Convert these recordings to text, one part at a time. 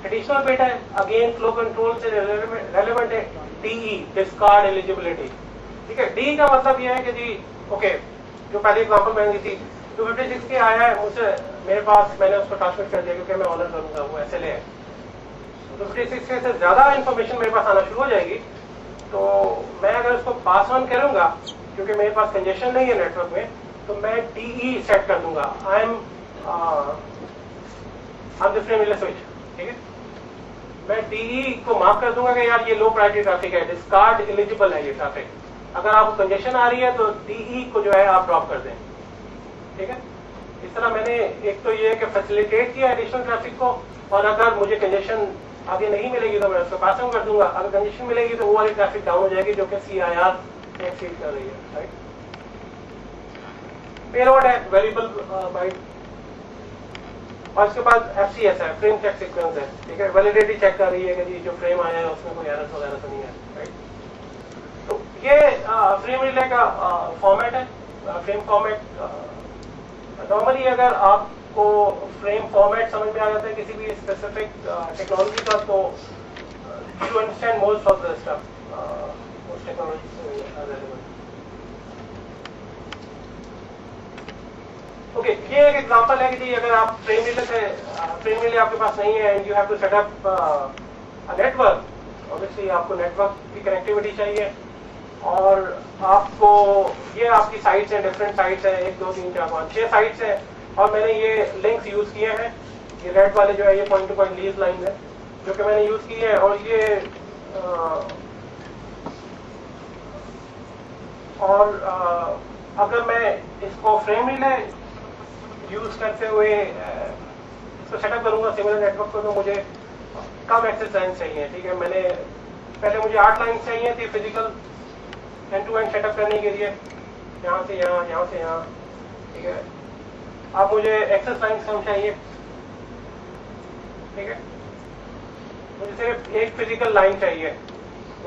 Additional bit है again flow control से relevant है डीई, डिस्कार्ड एलिजिबिलिटी। ठीक है, डी का मतलब ये है कि जी ओके, जो पहले एग्जांपल मैंने दी थी 256 के आया है मुझसे मेरे पास, मैंने उसको ट्रांसमिट कर दिया क्योंकि मैं ऑनर करूंगा, वो एसएलए है। 256 से ज्यादा इंफॉर्मेशन मेरे पास आना शुरू हो जाएगी तो मैं अगर उसको पास ऑन करूंगा क्योंकि मेरे पास कंजेशन नहीं है नेटवर्क में, तो मैं डीई सेट कर दूंगा, I am the frame relay switch. ठीक है, मैं डीई को मार्क कर दूंगा कि यार ये लो प्रायोरिटी ट्रैफिक है, डिस्कार्ड एलिजिबल है ये ट्रैफिक। अगर आपको कंजेशन आ रही है तो डीई को जो है आप ड्रॉप कर दें। ठीक है, इस तरह मैंने एक तो ये कि फैसिलिटेट किया एडिशनल ट्रैफिक को, और अगर मुझे कंजेशन आगे नहीं मिलेगी तो मैं उसको पास ऑन कर दूंगा, अगर कंजेशन मिलेगी तो वो वाली ट्रैफिक डाउन हो जाएगी जो कि सीआईआर एक्सीड कर रही है। राइट, पेलोड है वेरिएबल बाइट, और इसके बाद एफसीएस है, फ्रेम चेक सीक्वेंस है। ठीक है, वैलिडिटी चेक कर रही है कि जी जो फ्रेम आया है उसमें कोई एरर्स वगैरह तो नहीं है। राइट, तो ये फ्रेम रिले का फॉर्मेट है, फ्रेम फॉर्मेट। नॉर्मली अगर आपको फ्रेम फॉर्मेट समझ में आ जाता है किसी भी स्पेसिफिक टेक्नोलॉजी का, तो you understand most of the stuff, most technology relevant. Okay, ये एक एग्जांपल है कि जी अगर आप फ्रेम रिले आपके पास नहीं है and you have to set up a network, obviously आपको नेटवर्क की कनेक्टिविटी चाहिए, और आपको ये आपकी साइट्स हैं, डिफरेंट साइट्स हैं, 1 2 3 4 5 6 साइट्स हैं, और मैंने ये लिंक्स यूज किए हैं। ये रेड वाले जो है ये point two point lease line है जो कि मैंने यूज की है, और ये अगर मैं इसको फ्रेम रिले यूज करते हुए इसको सेटअप करूंगा सिमिलर नेटवर्क को, तो मुझे कम एक्सेस लाइन्स चाहिए। ठीक है, मैंने पहले मुझे 8 लाइन्स चाहिए थी physical end to end setup करने के लिए, यहाँ से यहाँ, यहाँ से यहाँ। ठीक है, अब मुझे एक्सेस लाइन्स कम चाहिए। ठीक है, मुझे सिर्फ एक फिजिकल लाइन चाहिए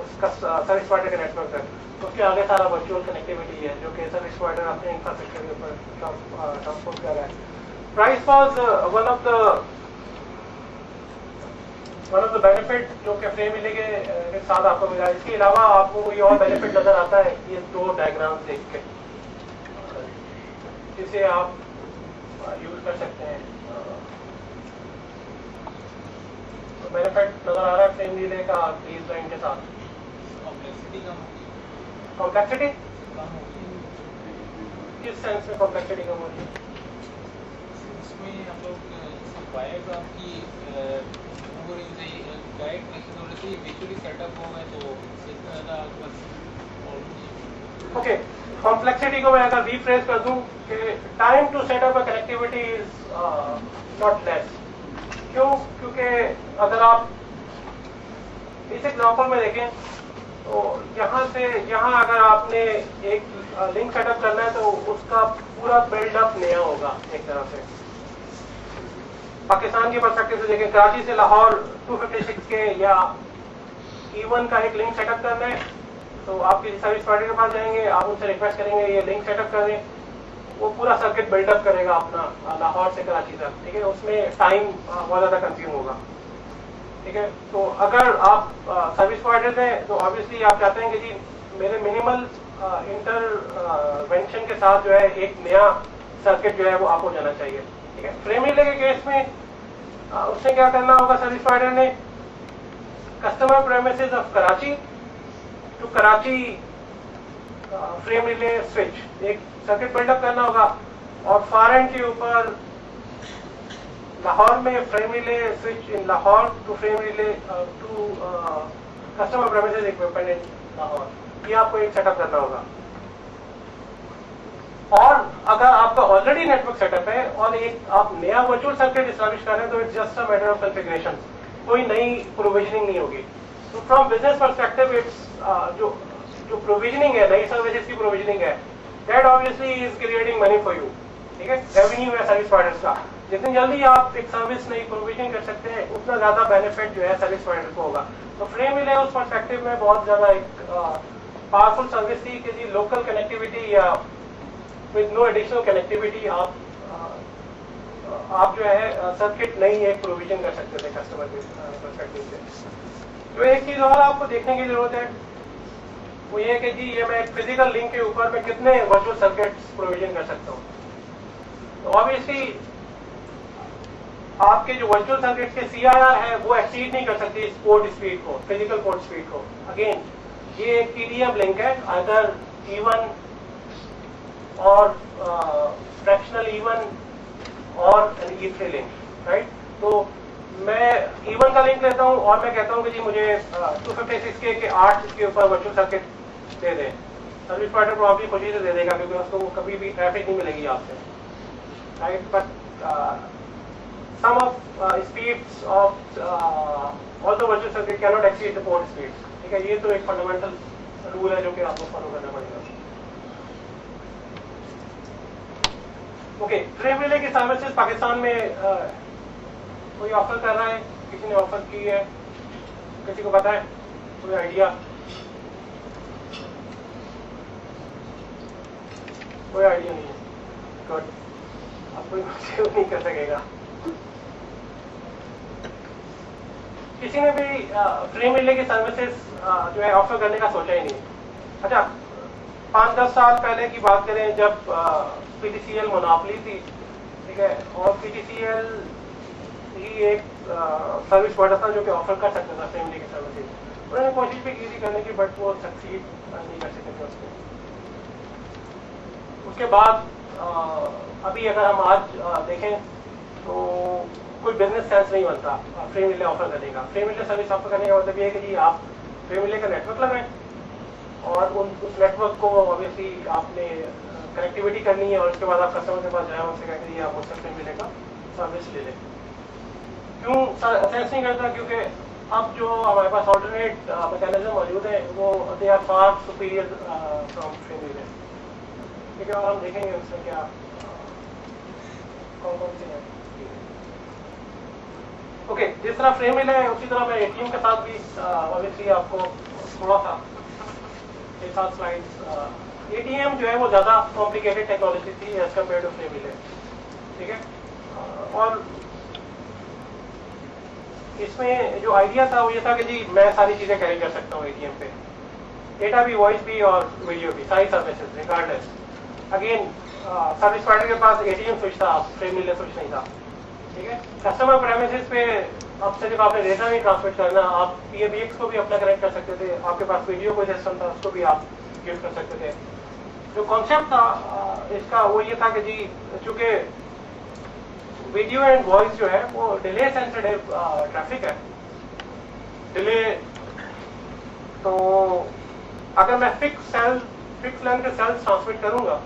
उसका सर्विस प्रोवाइडर के नेटवर्क तक, उसके आगे सारा वर्चुअल कनेक्टिविटी है जो कि सर्विस प्रोवाइडर अपने इंफ्रास्ट्रक्चर के ऊपर ट्रांसपोर्ट कर रहा है। Price was one of the benefit जो कि फ्रेम रिले के साथ आपको मिला। इसके अलावा आपको कोई और बेनिफिट नजर आता है ये 2 डायग्राम्स देख के, जिसे आप यूज कर सकते हैं? तो बेनिफिट नजर आ रहा है फ्रेम रिले का लीज लाइन के साथ? कॉम्प्लेक्सिटी किस सेंस में कॉम्प्लेक्सिटी कम होती है? इसमें हम लोग वायर आपकी गाइड मेथोडोलॉजी विजुअली सेटअप हो गए तो इसमें ज़्यादा ओके, कॉम्प्लेक्सिटी को मैं अगर रीफ्रेज कर दूं कि time to set up a connectivity is not less. क्यों? क्योंकि अगर आप इस एग्जांपल में देखें तो यहाँ से यहाँ अगर आपने एक लिंक सेटअप करना है तो उसका पूरा बिल्डअप नया होगा एक तरह से। पाकिस्तान के पर्सपेक्टिव से देखें, कराची से लाहौर 256 के या E1 का एक लिंक सेटअप करना है तो आप किसी सर्विस प्रोवाइडर के पास जाएंगे, आप उनसे रिक्वेस्ट करेंगे ये लिंक सेटअप कर दें, वो पूरा सर्किट बिल्डअप करेगा अपना लाहौर से कराची तक। ठीक है, उसमें टाइम बहुत ज़्यादा कंज्यूम होगा। ठीक है, तो अगर आप सर्विस प्रोवाइडर हैं तो ऑब्वियसली आप चाहते हैं कि जी मेरे मिनिमल इंटरवेंशन के साथ जो है एक नया सर्किट जो है वो आपको जाना चाहिए। ठीक है, फ्रेम रिले के केस में उसने क्या करना होगा, सर्विस प्रोवाइडर ने customer premises of Karachi to Karachi frame relay switch एक सर्किट बिल्डअप करना होगा, और फार एंड के ऊपर लाहौर में frame relay switch in Lahore to frame relay to customer premises equipment in Lahore, ये आपको एक सेटअप करना होगा। और अगर आपका ऑलरेडी नेटवर्क सेटअप है और एक आप नया वर्चुअल सर्किट इस्टेब्लिश कर रहे हैं तो it's just a matter of configuration, कोई नई प्रोविजनिंग नहीं होगी। तो फ्रॉम बिजनेस पर्सपेक्टिव इट्स जो प्रोविजनिंग है, नई सर्विसेज की प्रोविजनिंग है, that obviously is creating money for you. ठीक है, रेवेन्यू है सर्विस प्रोवाइडर्स का। जितनी जल्दी आप एक सर्विस नई प्रोविजन कर सकते हैं उतना ज्यादा बेनिफिट जो है सर्विस प्रोवाइडर को होगा। तो फ्रेम रिले उस पर्सपेक्टिव में बहुत ज्यादा एक पावरफुल सर्विस थी कि जी लोकल कनेक्टिविटी या विद नो एडिशनल कनेक्टिविटी आप आप जो है सर्किट नहीं एक प्रोविजन कर सकते थे कस्टमर के परस्पेक्टिव से। तो एक चीज और आपको देखने की जरूरत है, वो ये है कि जी ये मैं फिजिकल लिंक के ऊपर मैं कितने वर्चुअल सर्किट्स प्रोविजन कर सकता हूँ। तो ऑब्वियसली आपके जो वर्चुअल सर्किट्स के CIR है वो एक्सीड नहीं कर सकती इस पोर्ट स्पीड को, फिजिकल पोर्ट स्पीड को। अगेन ये एक TDM लिंक है, अदर इवन और फ्रैक्शनल इवन और E3 लिंक, राइट। तो मैं इवन का लिंक लेता हूँ और मैं कहता हूँ कि जी मुझे 256K के 8 के ऊपर वर्चुअल सर्किट दे दें। सर्विस प्रोवाइडर प्रॉब्लम खुशी से दे देगा क्योंकि उसको कभी भी ट्रैफिक नहीं मिलेगी आपसे, right. But some of speeds of all the virtual circuit cannot exceed the port speeds, ठीक है। ये तो एक फंडामेंटल रूल है जो कि आपको फॉलो करना पड़ेगा। ओके, फ्रेम रिले की सर्विसेज पाकिस्तान में कोई ऑफर कर रहा है, किसी ने ऑफर की है, किसी को पता है, कोई आइडिया? कोई आइडिया नहीं है, गुड। अब कोई नहीं कर सकेगा। किसी ने भी फ्रेम रिले की सर्विसेज जो है ऑफर करने का सोचा ही नहीं। अच्छा, 5-10 साल पहले की बात करें जब PTCL मोनोपोली थी, ठीक है, और PTCL ही एक सर्विस प्रोवाइडर था जो कि ऑफर कर सकता था फ्रेम रिले की सर्विसेज। उन्होंने कोशिश भी की थी करने की, बट वो सक्सीड नहीं कर सके थे उसमें। उसके बाद अभी अगर हम आज देखें तो कोई बिजनेस सेंस नहीं बनता फ्रेम रिले ऑफर करने का। फ्रेम रिले सर्विस ऑफर करने का मतलब ये है कि जी आप फ्रेम रिले का नेटवर्क लगाएं और उस नेटवर्क को ऑब्वियसली आपने कनेक्टिविटी करनी है और उसके बाद आप कस्टमर के पास जाए उनसे कहें कि आप मुझसे फ्रेम रिले का सर्विस ले लें। क्यों सेंस नहीं करता? क्योंकि अब जो हमारे पास ऑल्टरनेट मैकेनिज्म मौजूद है वो they are far superior from frame relay, ठीक है। और हम देखेंगे उसमें क्या कौन कौन से हैं। ओके, जिस तरह फ्रेम रिले है उसी तरह मैं ATM के साथ भी ऑब्वियसली आपको थोड़ा सा 6-7 स्लाइड्स। ATM जो है वो ज्यादा कॉम्प्लिकेटेड टेक्नोलॉजी थी as compare to frame relay, ठीक है। और इसमें जो आइडिया था वो ये था कि जी मैं सारी चीजें कैरी कर सकता हूँ ATM पे, डेटा भी, वॉइस भी और वीडियो भी, सारी services regardless. Again service provider के पास ATM स्विच था, फ्रेम रिले स्विच नहीं था, ठीक है। कस्टमर प्रेमिसेस पे अब सिर्फ आपने डेटा नहीं ट्रांसमिट करना, आप PABX को भी अपना कनेक्ट कर सकते थे, आपके पास वीडियो कोई सिस्टम था उसको भी आप यूज कर सकते थे। जो कॉन्सेप्ट था इसका वो ये था कि जी चूंकि वीडियो एंड वॉइस जो है वो डिले सेंसिटिव ट्रैफिक है, डिले, तो अगर मैं फिक्स लेंथ के सेल्स ट्रांसमिट करूंगा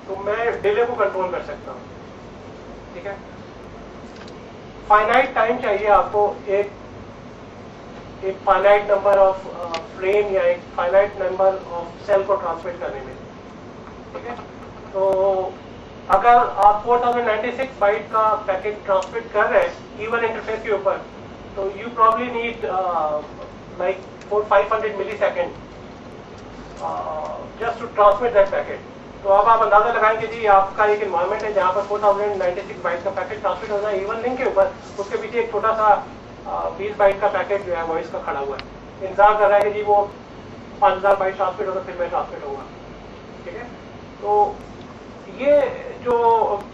तो मैं डिले को कंट्रोल कर सकता हूँ, ठीक है। फाइनाइट टाइम चाहिए आपको एक फाइनाइट नंबर ऑफ फ्रेम या एक फाइनाइट नंबर ऑफ सेल को ट्रांसमिट करने में, ठीक है। तो अगर आप 4096 बाइट का पैकेट ट्रांसमिट कर रहे हैं इवन इंटरफेस के ऊपर, तो you probably need like 400-500 millisecond just to transmit that packet. तो अब आप अंदाजा लगाएंगे जी आपका एक एनवायरमेंट है जहाँ पर 4096 बाइट का पैकेट ट्रांसमिट हो रहा है इवन लिंक के ऊपर, उसके पीछे एक छोटा सा 20 बाइट का पैकेट जो है वॉइस का खड़ा हुआ है, इंतजार कर रहा है कि जी वो 5000 बाइट ट्रांसमिट होगा फिर मैं ट्रांसमिट होगा, ठीक है। तो ये जो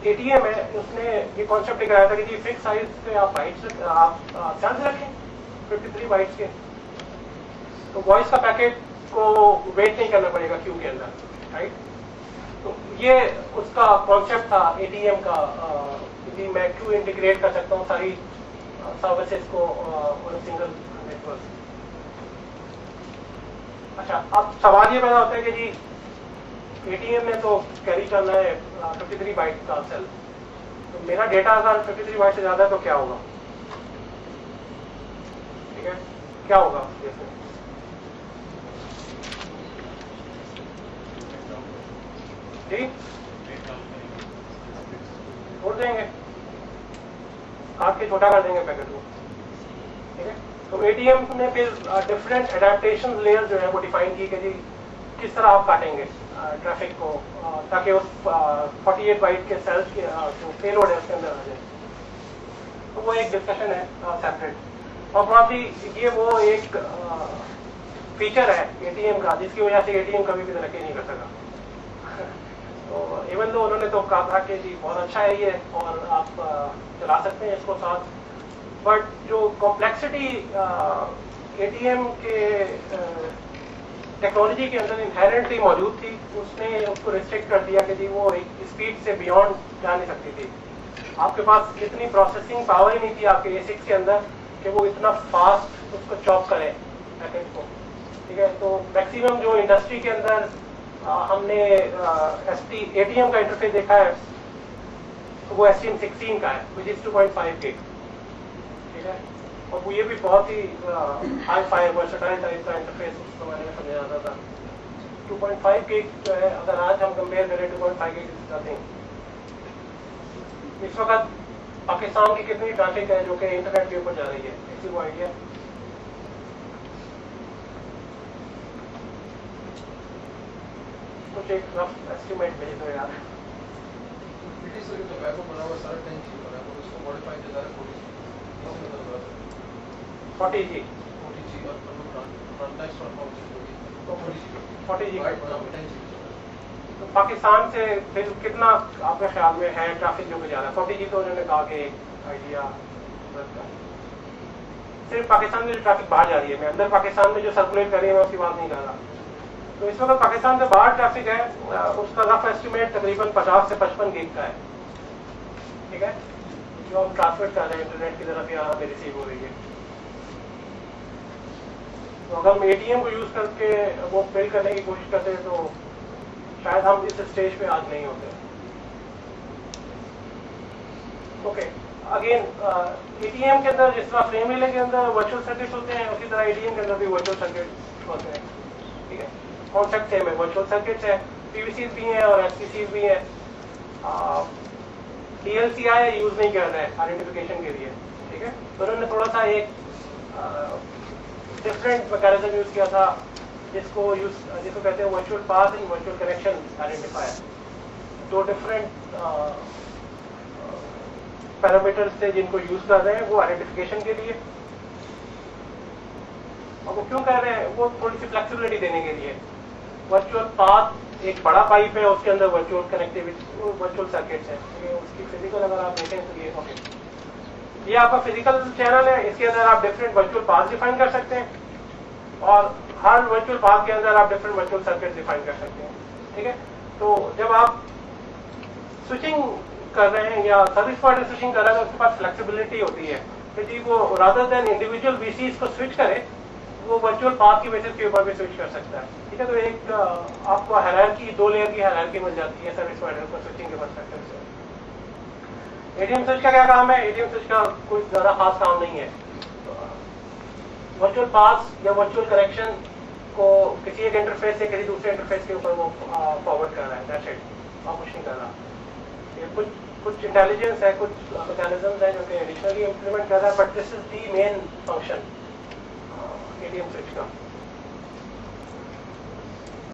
ATM है उसने ये कॉन्सेप्ट निकाला था कि जी फिक्स साइज पे आप बाइट्स आप सेल्स रखें 53 बाइट्स के, तो वॉइस का पैकेट को वेट नहीं करना पड़ेगा क्यू के अंदर, राइट। तो ये उसका कॉन्सेप्ट था ATM का कि मैं क्यों इंटीग्रेट कर सकता हूँ सारी सर्विसेज को और सिंगल नेटवर्क। अच्छा, अब सवाल ये पैदा होता है कि जी ATM में तो कैरी करना है 53 बाइट का सेल, तो मेरा डेटा अगर 53 बाइट से ज्यादा है तो क्या होगा, ठीक है, क्या होगा जैसे जी छोड़ देंगे, काट के छोटा कर देंगे पैकेट को, ठीक है। तो ATM ने फिर डिफरेंट एडेप्टेशन लेयर जो है वो डिफाइन की कि जी किस तरह आप काटेंगे ट्रैफिक को, ताकि उस 48 बाइट के सेल्स के जो पेलोड है उसके अंदर आ जाए। तो वो एक डिस्कशन है सेपरेट। और प्रॉब्ली ये वो एक फीचर है एटीएम का जिसकी वजह से एटीएम कभी भी तरक्की नहीं कर सका। तो इवन तो उन्होंने तो कहा था कि जी बहुत अच्छा है ये और आप चला सकते हैं इसको साथ, बट जो कॉम्प्लेक्सिटी एटीएम के टेक्नोलॉजी के अंदर इनहेरेंटली मौजूद थी, उसने उसको रिस्ट्रिक्ट कर दिया कि जी वो एक स्पीड से बियॉन्ड जा नहीं सकती थी। आपके पास इतनी प्रोसेसिंग पावर ही नहीं थी आपके A6 के अंदर कि वो इतना फास्ट उसको चॉप करे पैकेट को, ठीक है। तो मैक्सिमम जो इंडस्ट्री के अंदर हमने एटीएम का इंटरफेस देखा है तो वो STM16 का है, विच इज 2.5 गिग, ठीक है। और वो ये भी बहुत ही हाई फाई वर्सेटाइल टाइप का इंटरफेस उस जमाने में समझा जाता था। 2.5 गिग जो है, अगर आज हम कंपेयर करें 2.5 गिग इज नथिंग। इस वक्त पाकिस्तान की कितनी ट्रैफिक है जो कि इंटरनेट के ऊपर जा रही है, किसी को आइडिया? कुछ एक रफ एस्टिमेट भेज दो यार। बना हुआ सारा 10 जी बना है, उसको मॉडिफाई किया जा रहा है 40 जी 40 जी और रन टाइम परफॉर्मेंस 40 जी। 10 जी। तो पाकिस्तान से फिर कितना आपके ख्याल में है ट्रैफिक जो जा रहा है? 40 जी तो उन्होंने कहा कि एक आइडिया सिर्फ पाकिस्तान में जो ट्रैफिक बाहर जा रही है, मैं अंदर पाकिस्तान में जो सर्कुलेट कर रही है मैं उसकी बात नहीं कर रहा। तो इस वक्त पाकिस्तान से बाहर ट्रैफिक है, उसका रफ एस्टिमेट तकरीबन 50 से 55 गिग का है, ठीक है, जो हम ट्रांसमिट कर रहे हैं इंटरनेट की तरफ या हमें रिसीव हो रही है। तो अगर हम एटीएम को यूज करके वो बिल करने की कोशिश करते हैं तो शायद हम इस स्टेज पे आज नहीं होते। ओके, अगेन एटीएम के अंदर जिस तरह फ्रेम रिले के अंदर वर्चुअल सर्किट होते हैं, उसी तरह एटीएम के अंदर भी वर्चुअल सर्किट होते हैं, ठीक है। कॉन्सेप्ट सेम है, वर्चुअल सर्किट्स है, पीवीसी भी है और एसपीसी भी है। DLCI यूज नहीं कर रहे हैं आइडेंटिफिकेशन के लिए, ठीक है। तो उन्होंने थोड़ा सा एक डिफरेंट मैकेनिज्म यूज किया था जिसको कहते हैं virtual pass and virtual connection identifier. दो डिफरेंट पैरामीटर्स थे जिनको यूज कर रहे हैं वो आइडेंटिफिकेशन के लिए। और वो क्यों कर रहे हैं? वो थोड़ी सी फ्लेक्सिबिलिटी देने के लिए। वर्चुअल पाथ एक बड़ा पाइप है, उसके अंदर वर्चुअल कनेक्टिविटी वर्चुअल सर्किट्स है। ये उसकी फिजिकल अगर आप देखें तो ये ओके, ये आपका फिजिकल चैनल है, इसके अंदर आप डिफरेंट वर्चुअल पाथ डिफाइन कर सकते हैं और हर वर्चुअल पाथ के अंदर आप डिफरेंट वर्चुअल सर्किट डिफाइन कर सकते हैं, ठीक है। तो जब आप स्विचिंग कर रहे हैं या सर्विस प्रोवाइडर स्विचिंग कर रहे हैं तो उसके पास फ्लेक्सिबिलिटी होती है कि जी वो रादर देन इंडिविजुअल VCs को स्विच करे, वो वर्चुअल पाथ की बेसिस के ऊपर भी स्विच कर सकता है, ठीक है। तो एक आपको हायरार्की, 2 लेयर की हायरार्की मिल जाती है सर्विस प्रोवाइडर को स्विचिंग के पर्सपेक्टिव से। एटीएम स्विच का क्या काम है? एटीएम स्विच का कोई ज्यादा खास काम नहीं है। वर्चुअल पाथ या वर्चुअल कनेक्शन को किसी एक इंटरफेस से किसी दूसरे इंटरफेस के ऊपर वो फॉरवर्ड कर रहा है, दैट्स इट, और कुछ नहीं कर रहा। ये कुछ इंटेलिजेंस है, कुछ मैकेनिज्म्स है जो कि एडिशनली इंप्लीमेंट कर रहा है, but this is the main function ATM switch का।